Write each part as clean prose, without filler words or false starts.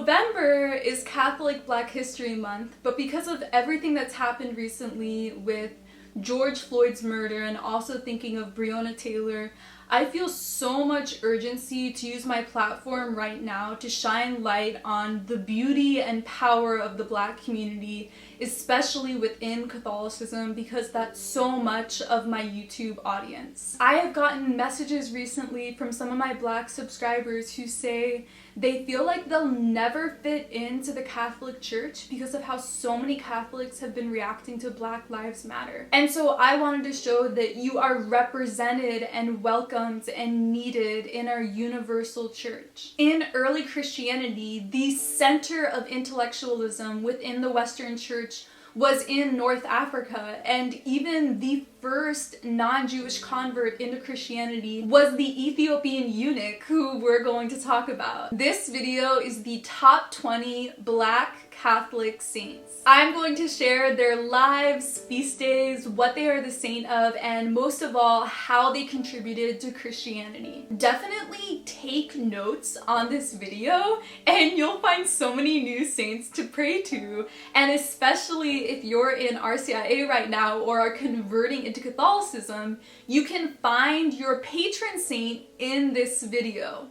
November is Catholic Black History Month, but because of everything that's happened recently with George Floyd's murder and also thinking of Breonna Taylor, I feel so much urgency to use my platform right now to shine light on the beauty and power of the Black community, especially within Catholicism, because that's so much of my YouTube audience. I have gotten messages recently from some of my Black subscribers who say they feel like they'll never fit into the Catholic Church because of how so many Catholics have been reacting to Black Lives Matter. And so I wanted to show that you are represented and welcomed and needed in our universal church. In early Christianity, the center of intellectualism within the Western Church was in North Africa, and even the first non-Jewish convert into Christianity was the Ethiopian Eunuch, who we're going to talk about. This video is the top 20 Black Catholic saints. I'm going to share their lives, feast days, what they are the saint of, and most of all, how they contributed to Christianity. Definitely take notes on this video, and you'll find so many new saints to pray to, and especially if you're in RCIA right now or are converting into Catholicism, you can find your patron saint in this video.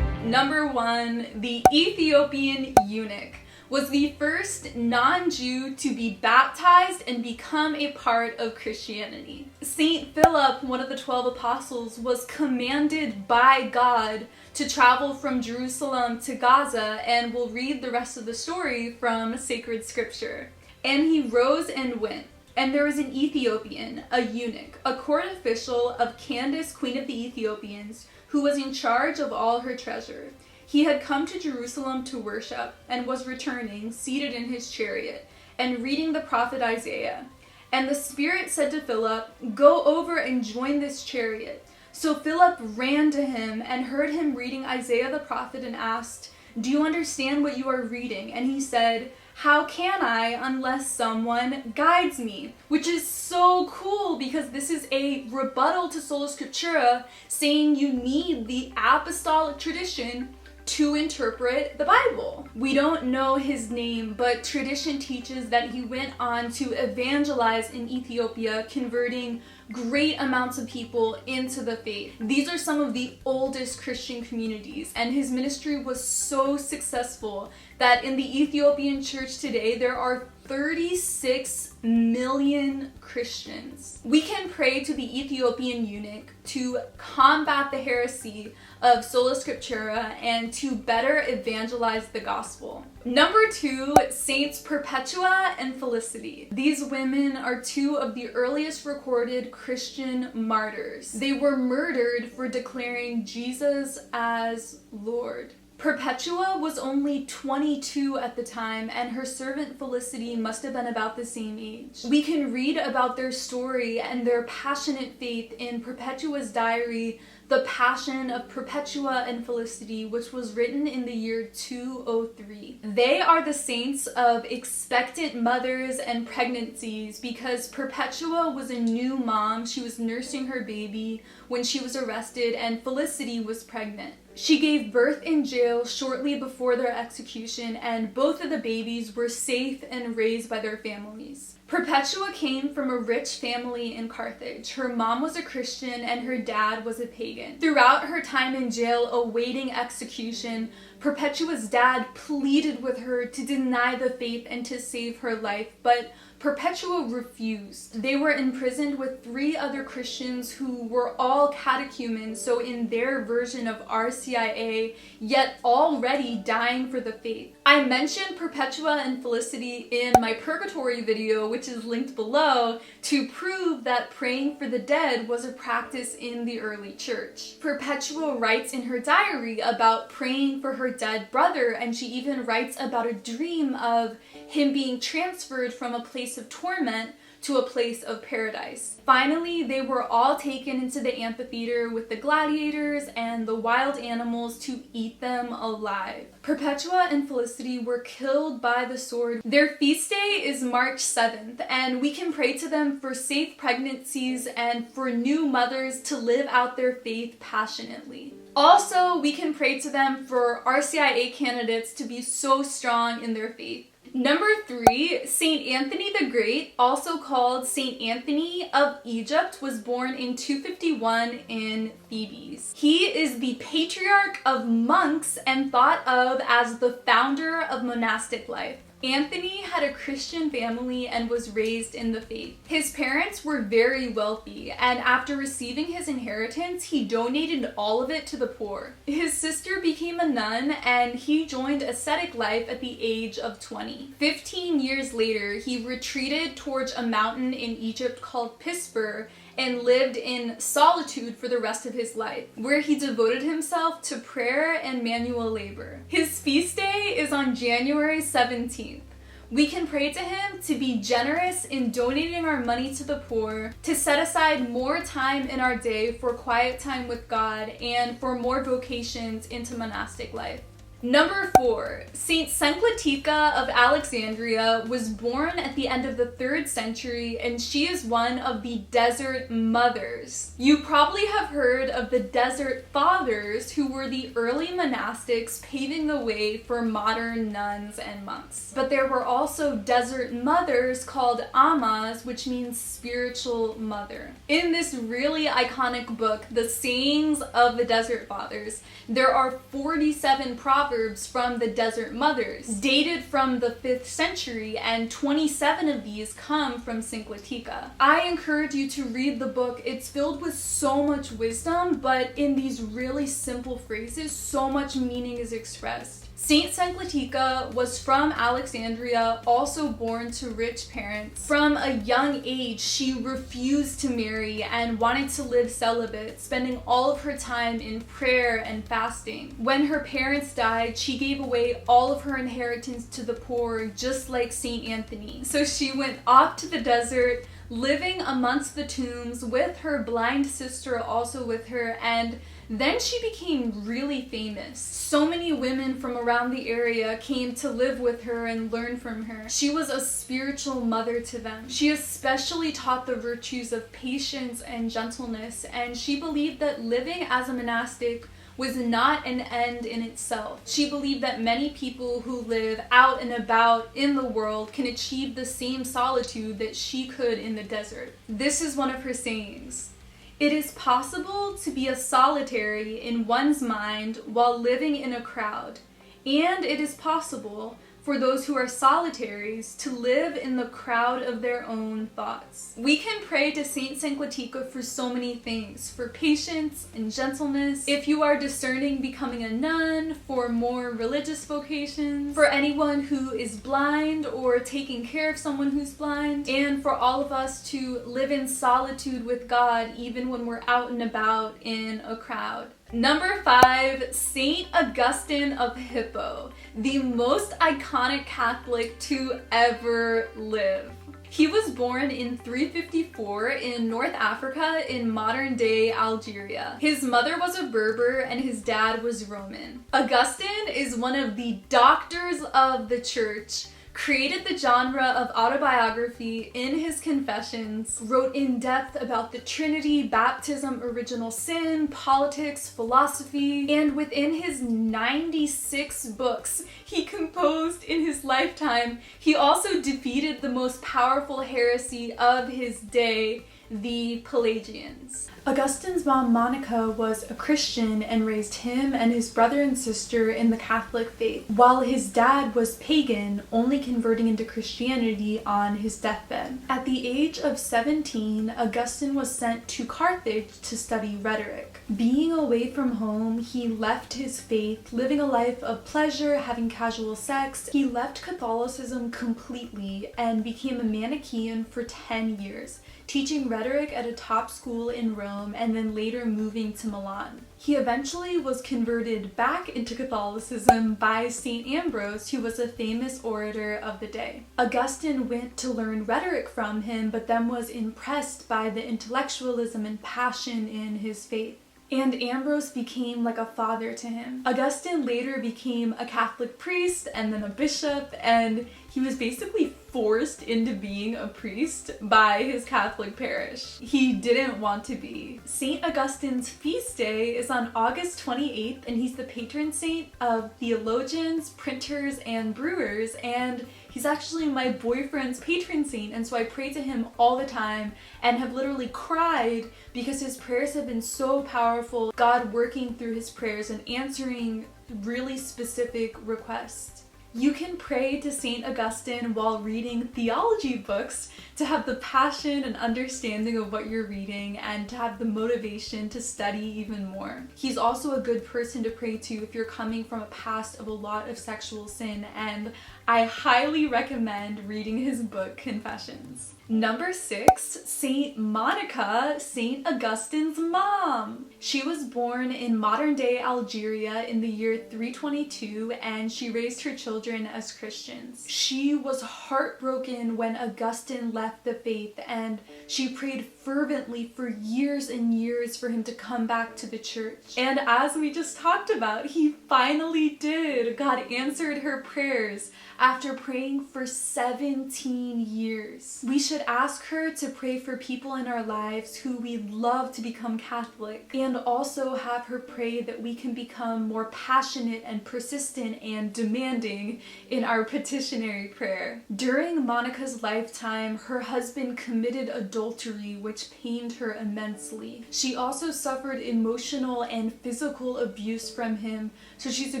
Number 1, the Ethiopian Eunuch was the first non-Jew to be baptized and become a part of Christianity. Saint Philip, one of the 12 apostles, was commanded by God to travel from Jerusalem to Gaza, and we'll read the rest of the story from sacred scripture. And he rose and went. And there was an Ethiopian, a eunuch, a court official of Candace, queen of the Ethiopians, who was in charge of all her treasure. He had come to Jerusalem to worship, and was returning, seated in his chariot, and reading the prophet Isaiah. And the Spirit said to Philip, "Go over and join this chariot." So Philip ran to him and heard him reading Isaiah the prophet and asked, "Do you understand what you are reading?" And he said, "How can I unless someone guides me?" Which is so cool, because this is a rebuttal to Sola Scriptura, saying you need the apostolic tradition to interpret the Bible. We don't know his name, but tradition teaches that he went on to evangelize in Ethiopia, converting great amounts of people into the faith. These are some of the oldest Christian communities, and his ministry was so successful that in the Ethiopian church today, there are 36 million Christians. We can pray to the Ethiopian eunuch to combat the heresy of Sola Scriptura and to better evangelize the gospel. Number 2, Saints Perpetua and Felicity. These women are 2 of the earliest recorded Christian martyrs. They were murdered for declaring Jesus as Lord. Perpetua was only 22 at the time, and her servant Felicity must have been about the same age. We can read about their story and their passionate faith in Perpetua's diary, The Passion of Perpetua and Felicity, which was written in the year 203. They are the saints of expectant mothers and pregnancies, because Perpetua was a new mom. She was nursing her baby when she was arrested, and Felicity was pregnant. She gave birth in jail shortly before their execution, and both of the babies were safe and raised by their families. Perpetua came from a rich family in Carthage. Her mom was a Christian and her dad was a pagan. Throughout her time in jail awaiting execution, Perpetua's dad pleaded with her to deny the faith and to save her life, but Perpetua refused. They were imprisoned with 3 other Christians who were all catechumens, so in their version of RCIA, yet already dying for the faith. I mentioned Perpetua and Felicity in my Purgatory video, which is linked below, to prove that praying for the dead was a practice in the early church. Perpetua writes in her diary about praying for her dead brother, and she even writes about a dream of him being transferred from a place of torment to a place of paradise. Finally, they were all taken into the amphitheater with the gladiators and the wild animals to eat them alive. Perpetua and Felicity were killed by the sword. Their feast day is March 7th, and we can pray to them for safe pregnancies and for new mothers to live out their faith passionately. Also, we can pray to them for RCIA candidates to be so strong in their faith. Number 3, Saint Anthony the Great, also called Saint Anthony of Egypt, was born in 251 in Thebes. He is the patriarch of monks and thought of as the founder of monastic life. Anthony had a Christian family and was raised in the faith. His parents were very wealthy, and after receiving his inheritance, he donated all of it to the poor. His sister became a nun, and he joined ascetic life at the age of 20. 15 years later, he retreated towards a mountain in Egypt called Pispur and lived in solitude for the rest of his life, where he devoted himself to prayer and manual labor. His feast day is on January 17th. We can pray to him to be generous in donating our money to the poor, to set aside more time in our day for quiet time with God, and for more vocations into monastic life. Number 4, Saint Latika of Alexandria was born at the end of the 3rd century, and she is one of the Desert Mothers. You probably have heard of the Desert Fathers, who were the early monastics paving the way for modern nuns and monks. But there were also Desert Mothers called Amas, which means spiritual mother. In this really iconic book, The Sayings of the Desert Fathers, there are 47 proverbs from the Desert Mothers, dated from the 5th century, and 27 of these come from Saint Latika. I encourage you to read the book. It's filled with so much wisdom, but in these really simple phrases, so much meaning is expressed. Saint Latika was from Alexandria, also born to rich parents. From a young age, she refused to marry and wanted to live celibate, spending all of her time in prayer and fasting. When her parents died, she gave away all of her inheritance to the poor, just like Saint Anthony. So she went off to the desert, living amongst the tombs with her blind sister also with her, and then she became really famous. So many women from around the area came to live with her and learn from her. She was a spiritual mother to them. She especially taught the virtues of patience and gentleness, and she believed that living as a monastic was not an end in itself. She believed that many people who live out and about in the world can achieve the same solitude that she could in the desert. This is one of her sayings. It is possible to be a solitary in one's mind while living in a crowd, and it is possible for those who are solitaries to live in the crowd of their own thoughts. We can pray to Saint Latika for so many things, for patience and gentleness, if you are discerning becoming a nun, for more religious vocations, for anyone who is blind or taking care of someone who's blind, and for all of us to live in solitude with God even when we're out and about in a crowd. Number 5, Saint Augustine of Hippo, the most iconic Catholic to ever live. He was born in 354 in North Africa in modern-day Algeria. His mother was a Berber and his dad was Roman. Augustine is one of the doctors of the church, created the genre of autobiography in his Confessions, wrote in depth about the Trinity, baptism, original sin, politics, philosophy, and within his 96 books he composed in his lifetime, he also defeated the most powerful heresy of his day, the Pelagians. Augustine's mom, Monica, was a Christian and raised him and his brother and sister in the Catholic faith, while his dad was pagan, only converting into Christianity on his deathbed. At the age of 17, Augustine was sent to Carthage to study rhetoric. Being away from home, he left his faith, living a life of pleasure, having casual sex. He left Catholicism completely and became a Manichaean for 10 years. teaching rhetoric at a top school in Rome and then later moving to Milan. He eventually was converted back into Catholicism by St. Ambrose, who was a famous orator of the day. Augustine went to learn rhetoric from him, but then was impressed by the intellectualism and passion in his faith. And Ambrose became like a father to him. Augustine later became a Catholic priest and then a bishop, and he was basically forced into being a priest by his Catholic parish. He didn't want to be. St. Augustine's feast day is on August 28th, and he's the patron saint of theologians, printers, and brewers, and he's actually my boyfriend's patron saint, and so I pray to him all the time and have literally cried because his prayers have been so powerful, God working through his prayers and answering really specific requests. You can pray to St. Augustine while reading theology books to have the passion and understanding of what you're reading and to have the motivation to study even more. He's also a good person to pray to if you're coming from a past of a lot of sexual sin, and I highly recommend reading his book, Confessions. Number 6, Saint Monica, Saint Augustine's mom. She was born in modern-day Algeria in the year 322, and she raised her children as Christians. She was heartbroken when Augustine left the faith, and she prayed fervently for years and years for him to come back to the church. And as we just talked about, he finally did. God answered her prayers after praying for 17 years. We should ask her to pray for people in our lives who we love to become Catholic, and also have her pray that we can become more passionate and persistent and demanding in our petitionary prayer. During Monica's lifetime, her husband committed adultery, which pained her immensely. She also suffered emotional and physical abuse from him, so she's a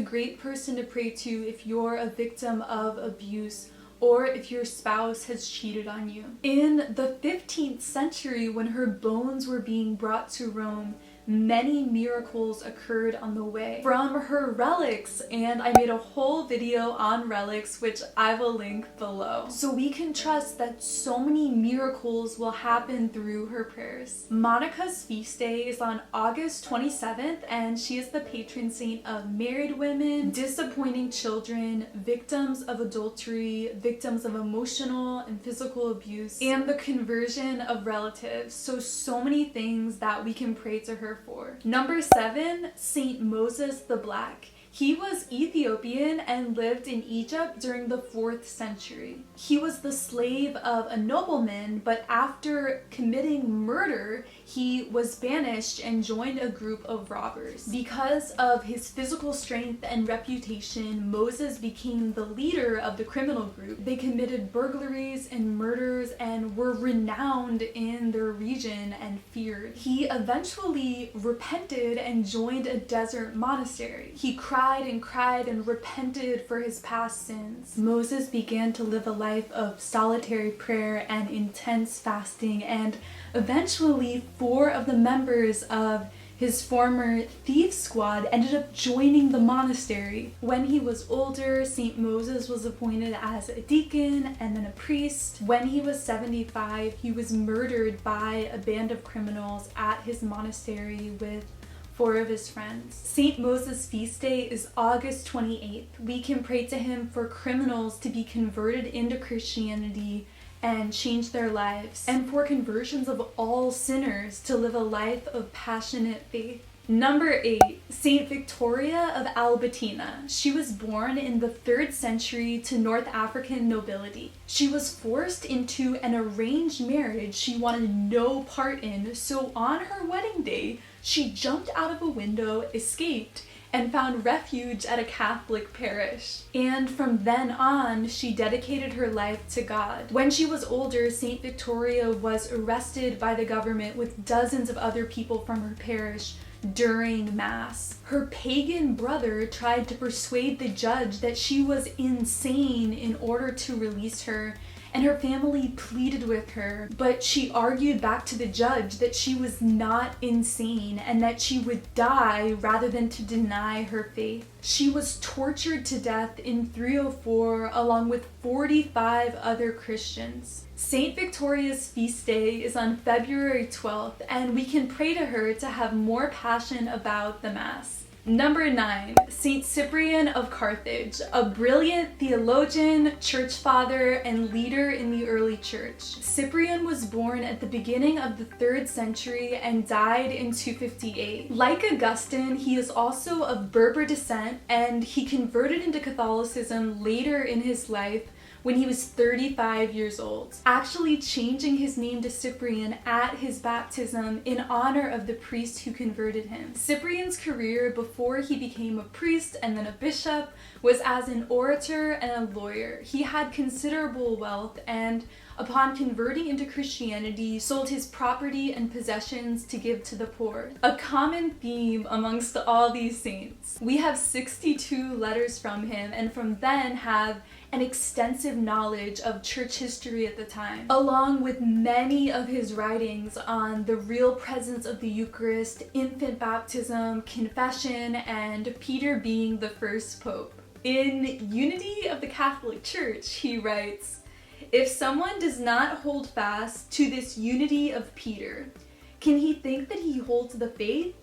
great person to pray to if you're a victim of abuse or if your spouse has cheated on you. In the 15th century, when her bones were being brought to Rome, many miracles occurred on the way from her relics, and I made a whole video on relics which I will link below. So we can trust that so many miracles will happen through her prayers. Monica's feast day is on August 27th, and she is the patron saint of married women, disappointing children, victims of adultery, victims of emotional and physical abuse, and the conversion of relatives. So many things that we can pray to her for. Number 7, Saint Moses the Black. He was Ethiopian and lived in Egypt during the 4th century. He was the slave of a nobleman, but after committing murder, he was banished and joined a group of robbers. Because of his physical strength and reputation, Moses became the leader of the criminal group. They committed burglaries and murders and were renowned in their region and feared. He eventually repented and joined a desert monastery. He cried and repented for his past sins. Moses began to live a life of solitary prayer and intense fasting, and eventually 4 of the members of his former thief squad ended up joining the monastery. When he was older, St. Moses was appointed as a deacon and then a priest. When he was 75, he was murdered by a band of criminals at his monastery with 4 of his friends. St. Moses' feast day is August 28th. We can pray to him for criminals to be converted into Christianity and change their lives, and for conversions of all sinners to live a life of passionate faith. Number 8, Saint Victoria of Albertina. She was born in the 3rd century to North African nobility. She was forced into an arranged marriage she wanted no part in, so on her wedding day, she jumped out of a window, escaped, and found refuge at a Catholic parish. And from then on, she dedicated her life to God. When she was older, Saint Victoria was arrested by the government with dozens of other people from her parish during Mass. Her pagan brother tried to persuade the judge that she was insane in order to release her, and her family pleaded with her, but she argued back to the judge that she was not insane and that she would die rather than to deny her faith. She was tortured to death in 304 along with 45 other Christians. Saint Victoria's feast day is on February 12th, and we can pray to her to have more passion about the Mass. Number 9, Saint Ciprian of Carthage, a brilliant theologian, church father, and leader in the early church. Cyprian was born at the beginning of the 3rd century and died in 258. Like Augustine, he is also of Berber descent, and he converted into Catholicism later in his life when he was 35 years old, actually changing his name to Cyprian at his baptism in honor of the priest who converted him. Cyprian's career before he became a priest and then a bishop was as an orator and a lawyer. He had considerable wealth and, upon converting into Christianity, sold his property and possessions to give to the poor. A common theme amongst all these saints. We have 62 letters from him, and from then have an extensive knowledge of church history at the time, along with many of his writings on the real presence of the Eucharist, infant baptism, confession, and Peter being the first pope. In Unity of the Catholic Church, he writes, "If someone does not hold fast to this unity of Peter, can he think that he holds the faith?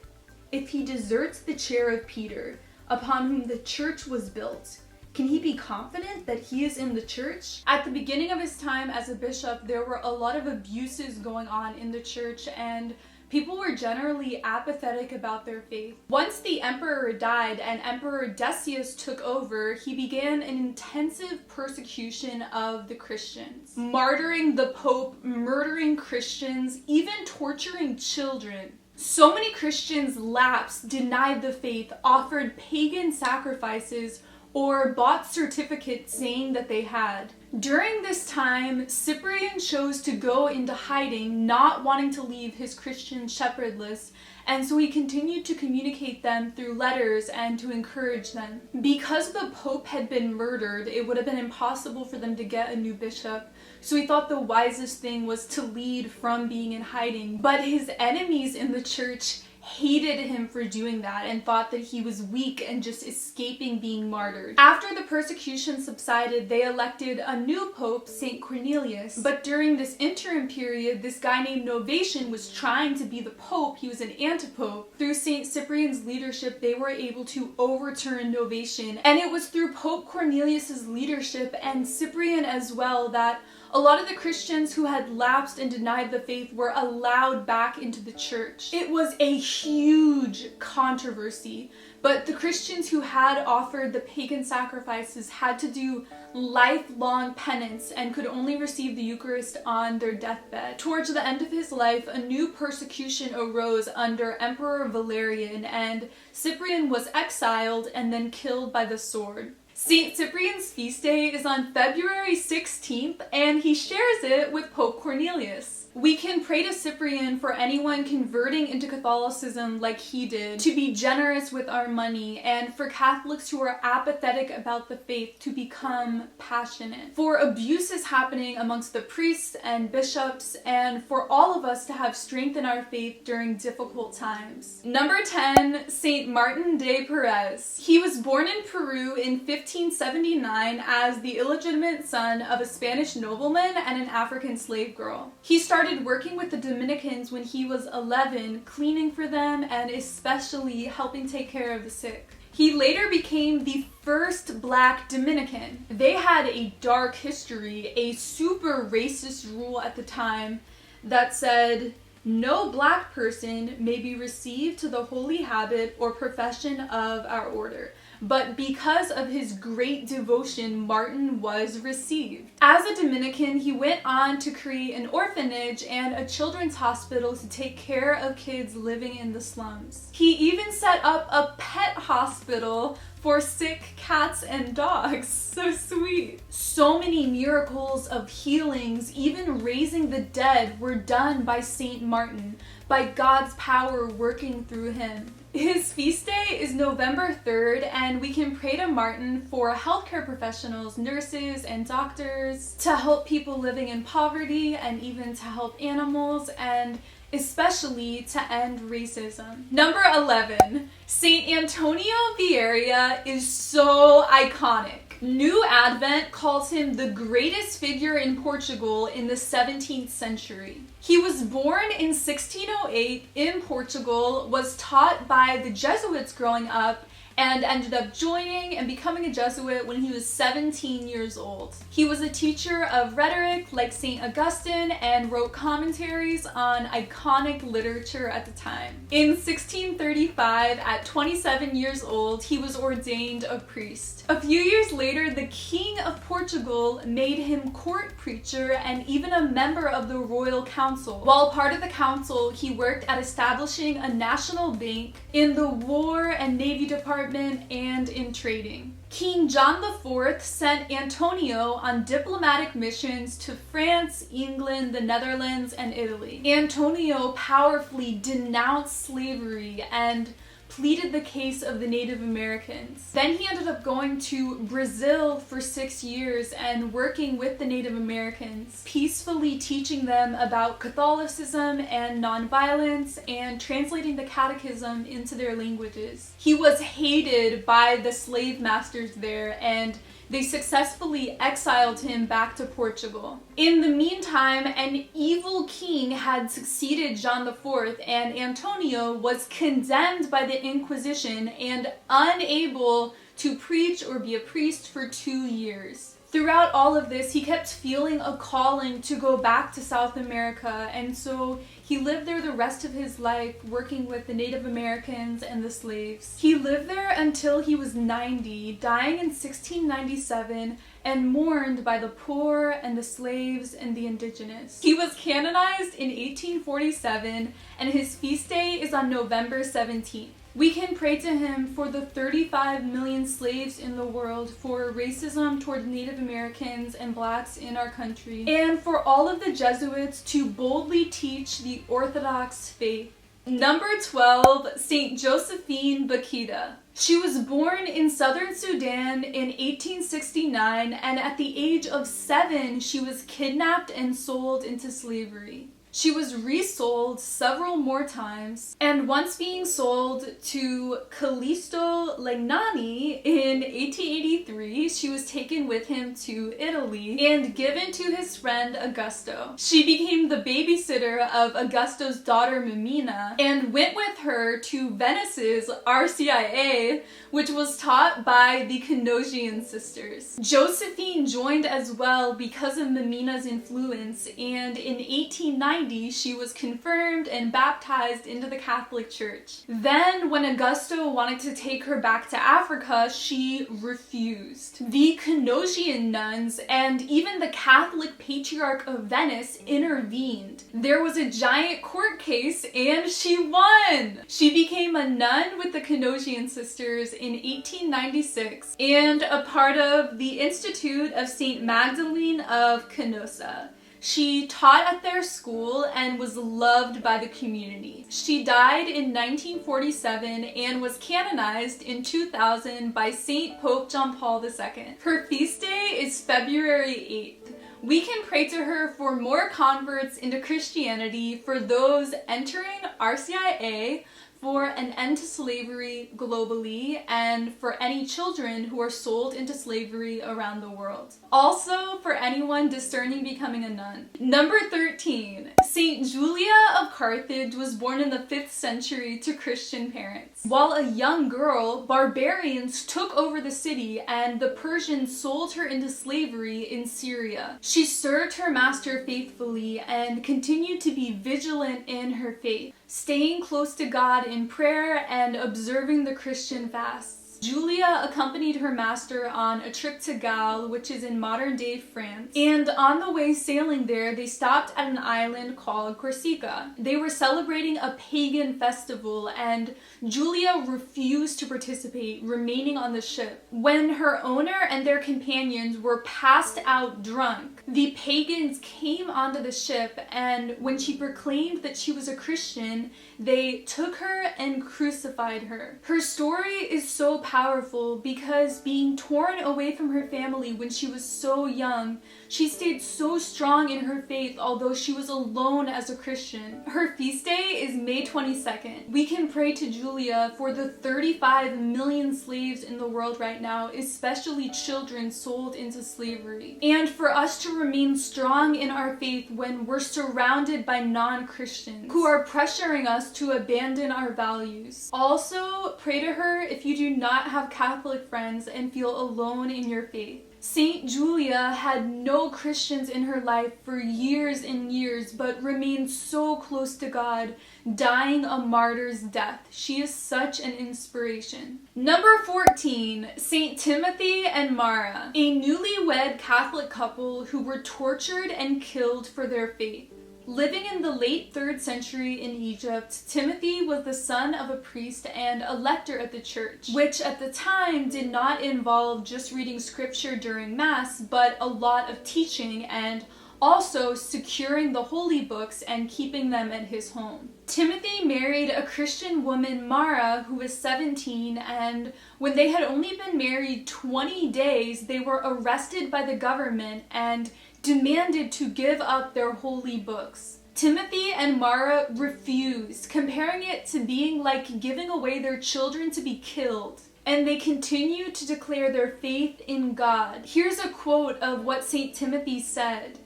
If he deserts the chair of Peter, upon whom the church was built, can he be confident that he is in the church?" At the beginning of his time as a bishop, there were a lot of abuses going on in the church, and people were generally apathetic about their faith. Once the emperor died and Emperor Decius took over, he began an intensive persecution of the Christians, martyring the Pope, murdering Christians, even torturing children. So many Christians lapsed, denied the faith, offered pagan sacrifices, or bought certificates saying that they had. During this time, Cyprian chose to go into hiding, not wanting to leave his Christian shepherdless, and so he continued to communicate them through letters and to encourage them. Because the Pope had been murdered, it would have been impossible for them to get a new bishop, so he thought the wisest thing was to lead from being in hiding. But his enemies in the church hated him for doing that and thought that he was weak and just escaping being martyred. After the persecution subsided, they elected a new pope, St. Cornelius. But during this interim period, this guy named Novatian was trying to be the pope. He was an antipope. Through St. Cyprian's leadership, they were able to overturn Novatian. And it was through Pope Cornelius's leadership and Cyprian as well that a lot of the Christians who had lapsed and denied the faith were allowed back into the church. It was a huge controversy, but the Christians who had offered the pagan sacrifices had to do lifelong penance and could only receive the Eucharist on their deathbed. Towards the end of his life, a new persecution arose under Emperor Valerian, and Cyprian was exiled and then killed by the sword. St. Cyprian's feast day is on February 16th, and he shares it with Pope Cornelius. We can pray to Cyprian for anyone converting into Catholicism like he did, to be generous with our money, and for Catholics who are apathetic about the faith to become passionate, for abuses happening amongst the priests and bishops, and for all of us to have strength in our faith during difficult times. Number 10, St. Martin de Perez. He was born in Peru in 1579 as the illegitimate son of a Spanish nobleman and an African slave girl. He started working with the Dominicans when he was 11, cleaning for them and especially helping take care of the sick. He later became the first Black Dominican. They had a dark history, a super racist rule at the time that said no Black person may be received to the holy habit or profession of our order. But because of his great devotion, Martin was received. As a Dominican, he went on to create an orphanage and a children's hospital to take care of kids living in the slums. He even set up a pet hospital for sick cats and dogs. So sweet. So many miracles of healings, even raising the dead, were done by Saint Martin. by God's power working through him. His feast day is November 3rd, and we can pray to Martin for healthcare professionals, nurses, and doctors, to help people living in poverty, and even to help animals, and especially to end racism. Number 11, Saint Antonio Vieira is so iconic. New Advent calls him the greatest figure in Portugal in the 17th century. He was born in 1608 in Portugal, was taught by the Jesuits growing up, and ended up joining and becoming a Jesuit when he was 17 years old. He was a teacher of rhetoric like St. Augustine and wrote commentaries on iconic literature at the time. In 1635, at 27 years old, he was ordained a priest. A few years later, the King of Portugal made him court preacher and even a member of the royal council. While part of the council, he worked at establishing a national bank, in the war and navy department, and in trading. King John IV sent Antonio on diplomatic missions to France, England, the Netherlands, and Italy. Antonio powerfully denounced slavery and pleaded the case of the Native Americans. Then he ended up going to Brazil for 6 years and working with the Native Americans, peacefully teaching them about Catholicism and nonviolence and translating the catechism into their languages. He was hated by the slave masters there, and they successfully exiled him back to Portugal. In the meantime, an evil king had succeeded John IV, and Antonio was condemned by the Inquisition and unable to preach or be a priest for 2 years. Throughout all of this, he kept feeling a calling to go back to South America, and so he lived there the rest of his life, working with the Native Americans and the slaves. He lived there until he was 90, dying in 1697, and mourned by the poor and the slaves and the indigenous. He was canonized in 1847, and his feast day is on November 17th. We can pray to him for the 35 million slaves in the world, for racism towards Native Americans and blacks in our country, and for all of the Jesuits to boldly teach the Orthodox faith. Number 12, St. Josephine Vaquita. She was born in southern Sudan in 1869, and at the age of 7, she was kidnapped and sold into slavery. She was resold several more times, and once being sold to Callisto Legnani in 1883, she was taken with him to Italy and given to his friend Augusto. She became the babysitter of Augusto's daughter Mimina and went with her to Venice's RCIA, which was taught by the Canossian sisters. Josephine joined as well because of Mimina's influence, and in 1890 she was confirmed and baptized into the Catholic Church. Then, when Augusto wanted to take her back to Africa, she refused. The Canossian nuns and even the Catholic Patriarch of Venice intervened. There was a giant court case and she won! She became a nun with the Canossian sisters in 1896 and a part of the Institute of St. Magdalene of Canossa. She taught at their school and was loved by the community. She died in 1947 and was canonized in 2000 by St. Pope John Paul II. Her feast day is February 8th. We can pray to her for more converts into Christianity, for those entering RCIA, for an end to slavery globally, and for any children who are sold into slavery around the world. Also, for anyone discerning becoming a nun. Number 13, Saint Julia of Carthage was born in the 5th century to Christian parents. While a young girl, barbarians took over the city and the Persians sold her into slavery in Syria. She served her master faithfully and continued to be vigilant in her faith, staying close to God in prayer and observing the Christian fasts. Julia accompanied her master on a trip to Gal, which is in modern-day France, and on the way sailing there, they stopped at an island called Corsica. They were celebrating a pagan festival, and Julia refused to participate, remaining on the ship. When her owner and their companions were passed out drunk, the pagans came onto the ship, and when she proclaimed that she was a Christian, they took her and crucified her. Her story is so powerful because being torn away from her family when she was so young, she stayed so strong in her faith although she was alone as a Christian. Her feast day is May 22nd. We can pray to Julia for the 35 million slaves in the world right now, especially children sold into slavery. And for us to remain strong in our faith when we're surrounded by non-Christians who are pressuring us to abandon our values. Also, pray to her if you do not have Catholic friends and feel alone in your faith. Saint Julia had no Christians in her life for years and years, but remained so close to God, dying a martyr's death. She is such an inspiration. Number 14, Saint Timothy and Mara, a newlywed Catholic couple who were tortured and killed for their faith. Living in the late 3rd century in Egypt, Timothy was the son of a priest and a lector at the church, which at the time did not involve just reading scripture during Mass, but a lot of teaching and also securing the holy books and keeping them at his home. Timothy married a Christian woman, Mara, who was 17, and when they had only been married 20 days, they were arrested by the government and demanded to give up their holy books. Timothy and Mara refused, comparing it to being like giving away their children to be killed. And they continued to declare their faith in God. Here's a quote of what St. Timothy said.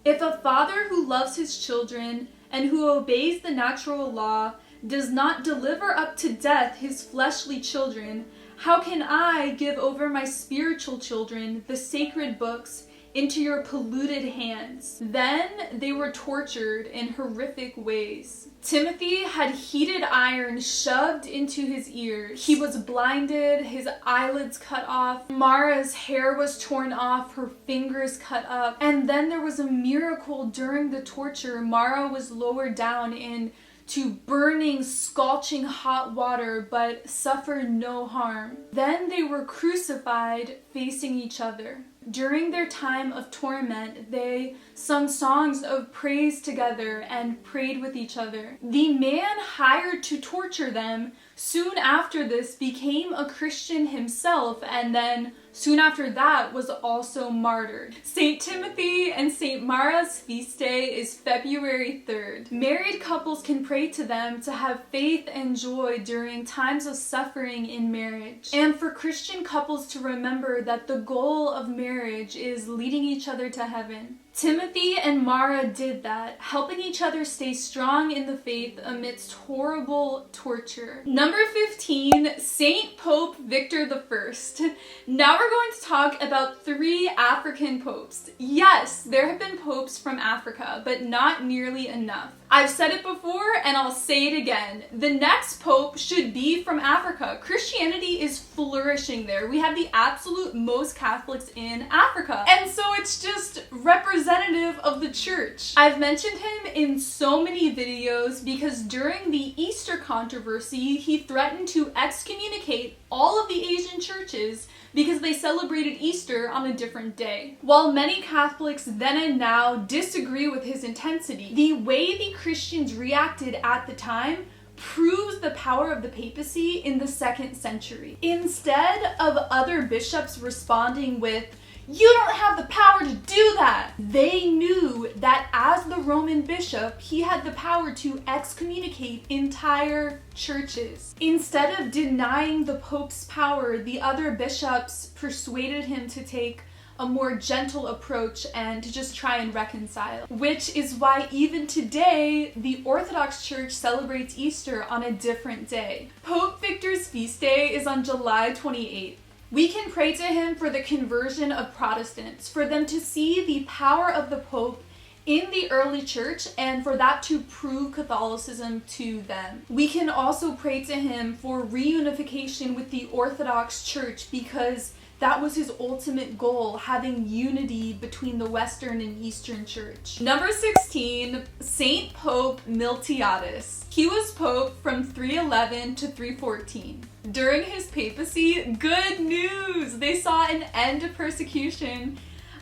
"If a father who loves his children and who obeys the natural law does not deliver up to death his fleshly children, how can I give over my spiritual children, the sacred books, into your polluted hands?" Then they were tortured in horrific ways. Timothy had heated iron shoved into his ears. He was blinded, his eyelids cut off, Mara's hair was torn off, her fingers cut up. And then there was a miracle during the torture. Mara was lowered down into burning, scorching hot water, but suffered no harm. Then they were crucified facing each other. During their time of torment, they sung songs of praise together and prayed with each other. The man hired to torture them soon after this became a Christian himself, and then soon after that was also martyred. St. Timothy and St. Mara's feast day is February 3rd. Married couples can pray to them to have faith and joy during times of suffering in marriage. And for Christian couples to remember that the goal of marriage is leading each other to heaven. Timothy and Mara did that, helping each other stay strong in the faith amidst horrible torture. Number 15, Saint Pope Victor I. Now we're going to talk about 3 African popes. Yes, there have been popes from Africa, but not nearly enough. I've said it before and I'll say it again. The next pope should be from Africa. Christianity is flourishing there. We have the absolute most Catholics in Africa. And so it's just representative of the church. I've mentioned him in so many videos because during the Easter controversy, he threatened to excommunicate all of the Asian churches because they celebrated Easter on a different day. While many Catholics then and now disagree with his intensity, the way the Christians reacted at the time proves the power of the papacy in the 2nd century. Instead of other bishops responding with, "You don't have the power to do that," they knew that as the Roman bishop, he had the power to excommunicate entire churches. Instead of denying the Pope's power, the other bishops persuaded him to take a more gentle approach and to just try and reconcile. Which is why even today, the Orthodox Church celebrates Easter on a different day. Pope Victor's feast day is on July 28th. We can pray to him for the conversion of Protestants, for them to see the power of the Pope in the early church and for that to prove Catholicism to them. We can also pray to him for reunification with the Orthodox Church because that was his ultimate goal, having unity between the Western and Eastern Church. Number 16, Saint Pope Miltiades. He was Pope from 311 to 314. During his papacy, good news! They saw an end to persecution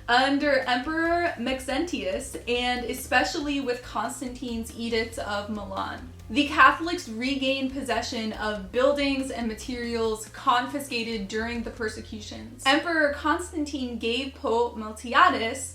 under Emperor Maxentius, and especially with Constantine's Edict of Milan. The Catholics regained possession of buildings and materials confiscated during the persecutions. Emperor Constantine gave Pope Miltiades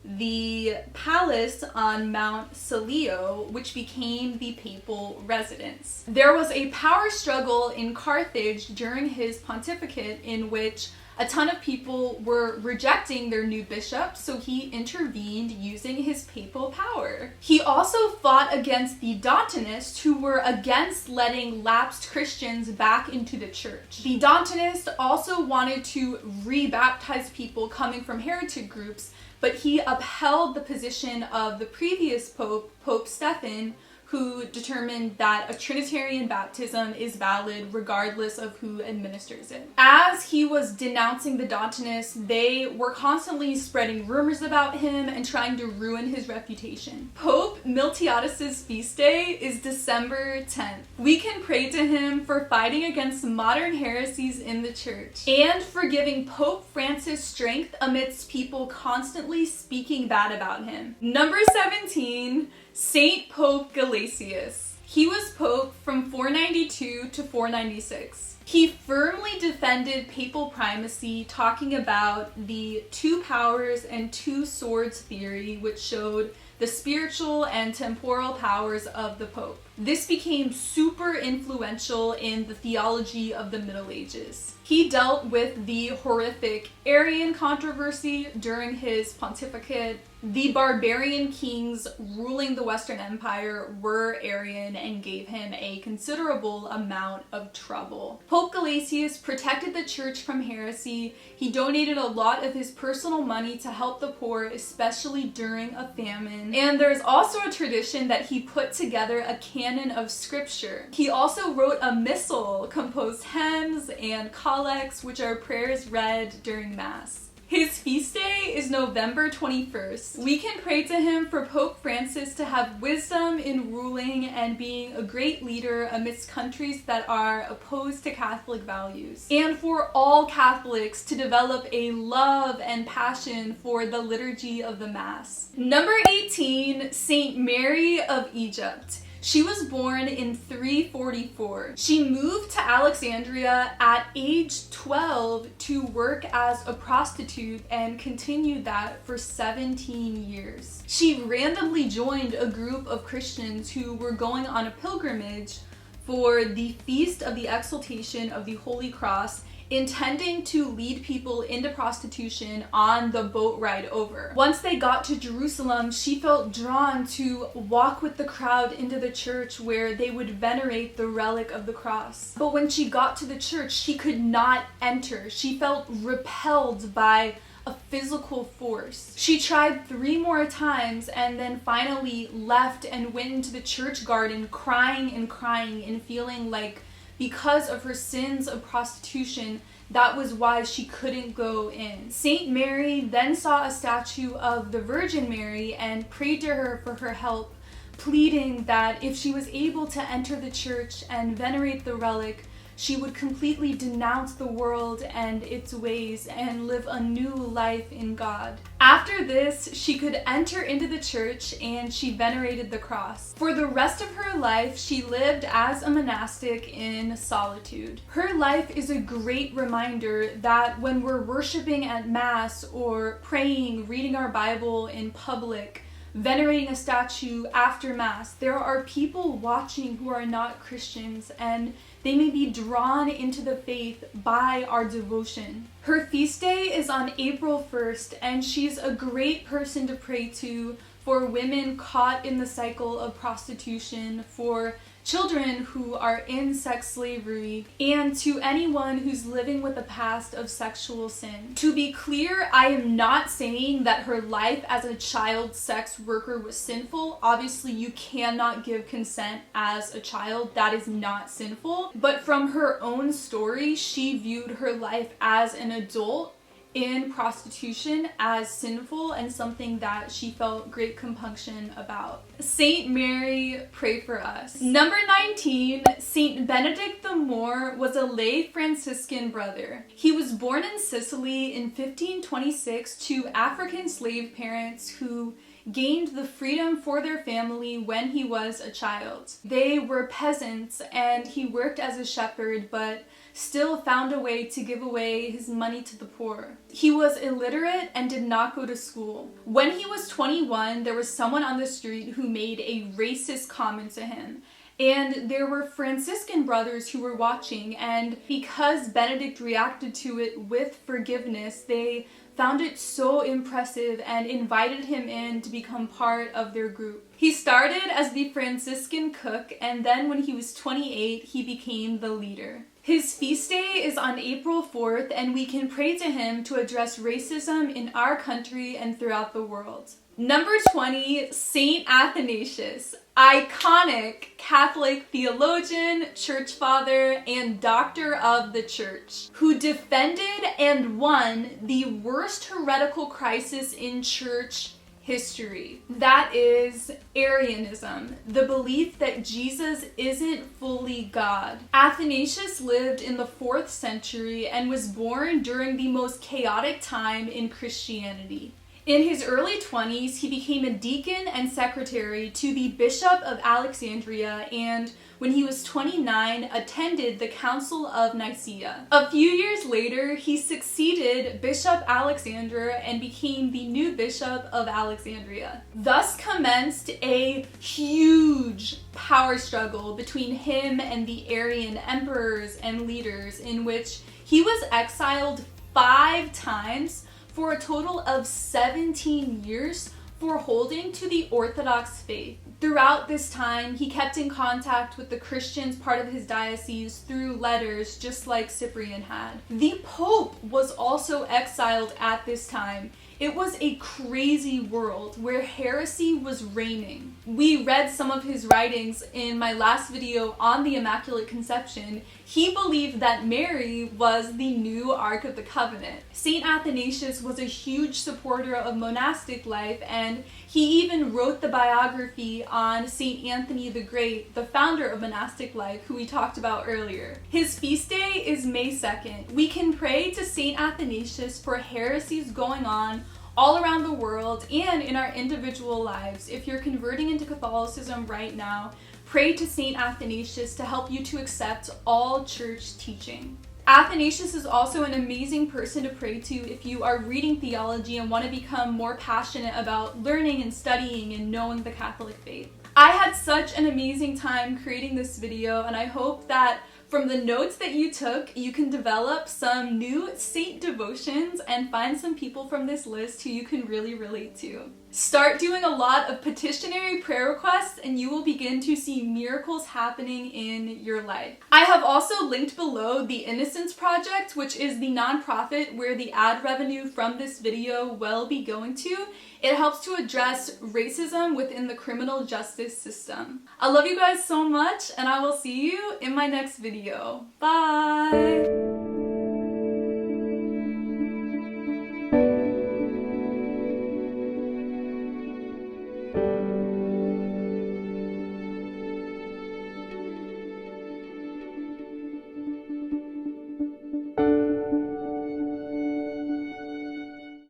the palace on Mount Celio, which became the papal residence. There was a power struggle in Carthage during his pontificate in which a ton of people were rejecting their new bishop, so he intervened using his papal power. He also fought against the Dantonists, who were against letting lapsed Christians back into the church. The Dantonists also wanted to re-baptize people coming from heretic groups, but he upheld the position of the previous pope, Pope Stephen, who determined that a Trinitarian baptism is valid regardless of who administers it. As he was denouncing the Dantonists, they were constantly spreading rumors about him and trying to ruin his reputation. Pope Miltiades' feast day is December 10th. We can pray to him for fighting against modern heresies in the church and for giving Pope Francis strength amidst people constantly speaking bad about him. Number 17, Saint Pope Gelasius. He was pope from 492 to 496. He firmly defended papal primacy, talking about the two powers and two swords theory, which showed the spiritual and temporal powers of the pope. This became super influential in the theology of the Middle Ages. He dealt with the horrific Arian controversy during his pontificate. The barbarian kings ruling the Western Empire were Arian and gave him a considerable amount of trouble. Pope Gelasius protected the church from heresy. He donated a lot of his personal money to help the poor, especially during a famine. And there's also a tradition that he put together a canon of scripture. He also wrote a missal, composed hymns and collects, which are prayers read during Mass. His feast day is November 21st. We can pray to him for Pope Francis to have wisdom in ruling and being a great leader amidst countries that are opposed to Catholic values. And for all Catholics to develop a love and passion for the liturgy of the Mass. Number 18, Saint Mary of Egypt. She was born in 344. She moved to Alexandria at age 12 to work as a prostitute and continued that for 17 years. She randomly joined a group of Christians who were going on a pilgrimage for the Feast of the Exaltation of the Holy Cross, intending to lead people into prostitution on the boat ride over. Once they got to Jerusalem, she felt drawn to walk with the crowd into the church where they would venerate the relic of the cross. But when she got to the church, she could not enter. She felt repelled by a physical force. She tried 3 more times and then finally left and went into the church garden crying and feeling like because of her sins of prostitution, that was why she couldn't go in. Saint Mary then saw a statue of the Virgin Mary and prayed to her for her help, pleading that if she was able to enter the church and venerate the relic, she would completely denounce the world and its ways and live a new life in God. After this, she could enter into the church and she venerated the cross. For the rest of her life, she lived as a monastic in solitude. Her life is a great reminder that when we're worshiping at Mass or praying, reading our Bible in public, venerating a statue after Mass, there are people watching who are not Christians and they may be drawn into the faith by our devotion. Her feast day is on April 1st, and she's a great person to pray to for women caught in the cycle of prostitution, for children who are in sex slavery, and to anyone who's living with a past of sexual sin. To be clear, I am not saying that her life as a child sex worker was sinful. Obviously, you cannot give consent as a child. That is not sinful. But from her own story, she viewed her life as an adult in prostitution as sinful and something that she felt great compunction about. Saint Mary, pray for us. Number 19, Saint Benedict the Moor was a lay Franciscan brother. He was born in Sicily in 1526 to African slave parents who gained the freedom for their family when he was a child. They were peasants and he worked as a shepherd, but still found a way to give away his money to the poor. He was illiterate and did not go to school. When he was 21, there was someone on the street who made a racist comment to him. And there were Franciscan brothers who were watching, and because Benedict reacted to it with forgiveness, they found it so impressive and invited him in to become part of their group. He started as the Franciscan cook, and then when he was 28, he became the leader. His feast day is on April 4th, and we can pray to him to address racism in our country and throughout the world. Number 20, Saint Athanasius, iconic Catholic theologian, church father, and doctor of the church, who defended and won the worst heretical crisis in church history. That is Arianism, the belief that Jesus isn't fully God. Athanasius lived in the 4th century and was born during the most chaotic time in Christianity. In his early 20s, he became a deacon and secretary to the Bishop of Alexandria, and when he was 29, attended the Council of Nicaea. A few years later, he succeeded Bishop Alexander and became the new Bishop of Alexandria. Thus commenced a huge power struggle between him and the Arian emperors and leaders, in which he was exiled 5 times for a total of 17 years for holding to the Orthodox faith. Throughout this time, he kept in contact with the Christians part of his diocese through letters, just like Ciprian had. The Pope was also exiled at this time. It was a crazy world where heresy was reigning. We read some of his writings in my last video on the Immaculate Conception. He believed that Mary was the new Ark of the Covenant. Saint Athanasius was a huge supporter of monastic life, and he even wrote the biography on Saint Anthony the Great, the founder of monastic life, who we talked about earlier. His feast day is May 2nd. We can pray to Saint Athanasius for heresies going on all around the world and in our individual lives. If you're converting into Catholicism right now, pray to Saint Athanasius to help you to accept all church teaching. Athanasius is also an amazing person to pray to if you are reading theology and want to become more passionate about learning and studying and knowing the Catholic faith. I had such an amazing time creating this video, and I hope that from the notes that you took, you can develop some new saint devotions and find some people from this list who you can really relate to. Start doing a lot of petitionary prayer requests and you will begin to see miracles happening in your life. I have also linked below the Innocence Project, which is the nonprofit where the ad revenue from this video will be going to. It helps to address racism within the criminal justice system. I love you guys so much, and I will see you in my next video. Bye!